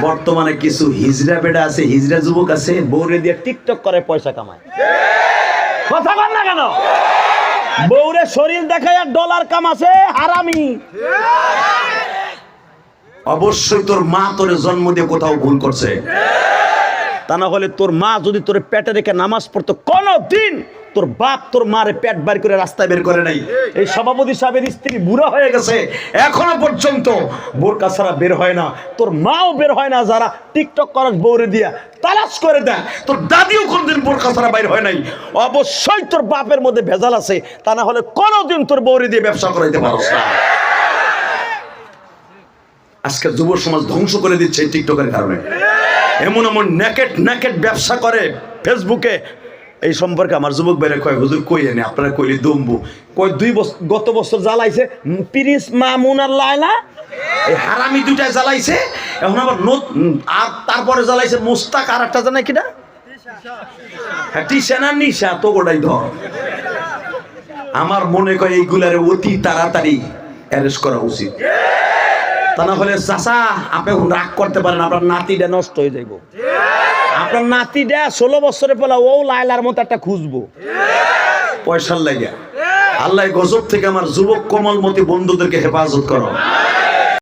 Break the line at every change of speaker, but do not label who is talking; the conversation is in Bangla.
বর্তমানে কিছু হিজড়া বেড়া আছে, হিজড়া যুবক আছে, বউরে দিয়ে টিকটক করে পয়সা কামায়। কথা বল না কেন? বউরে শরীর দেখায় আর ডলার কামাছে, হারামি। অবশ্যই তোর মা তোরে জন্ম দিয়ে কোথাও ভুল করছে, তা না হলে তোর মা যদি তোর পেটে রেখে নামাজ পড়তো, কোনদিন তোর বাপ তোর মারে পেট বার করে রাস্তায় বের করে নাই। এই সভাপতি সাহেবের স্ত্রী বুড়া হয়ে গেছে, এখনো পর্যন্ত বোরকা ছাড়া বের হয় না, তোর মাও বের হয় না। যারা টিকটক করার বউরে দিয়া তালাশ করে দেয়, তোর দাদিও কোনদিন বোরকা ছাড়া বাইর হয় নাই। অবশ্যই তোর বাপের মধ্যে ভেজাল আছে, তা না হলে কোনোদিন তোর বউরে দিয়ে ব্যবসা করাইতে পারছ না। আজকে যুব সমাজ ধ্বংস করে দিচ্ছে এই টিকটকের কারণে। এমন এমন নেকেট ব্যবসা করে ফেসবুকে। এই সম্পর্কে আমার যুবক ভাইরা কয়, হুজুর কই এনে আপনারা কইলে দমবো। কয় গত বছর জ্বালাইছে প্রিন্স মামুন আর লায়লা, এই হারামি দুইটা জ্বালাইছে। এখন আবার আর তারপরে জ্বালাইছে মুস্তাক, আর একটা জানাই কিনা টিসা না নিশা, তো গোটাই ধর। আমার মনে কয় এইগুলারে অতি তাড়াতাড়ি অ্যারেস্ট করা উচিত, তা না হলে চাচা আপনি রাগ করতে পারেন, আপনার নাতিটা নষ্ট হয়ে যাইব। আপনার নাতিটা 16 বছরের পেলা ও লায়লার মতো একটা খুঁজবো পয়সার লাগে। আল্লাহ গজব থেকে আমার যুবক কোমলমতি বন্ধুদেরকে হেফাজত করো।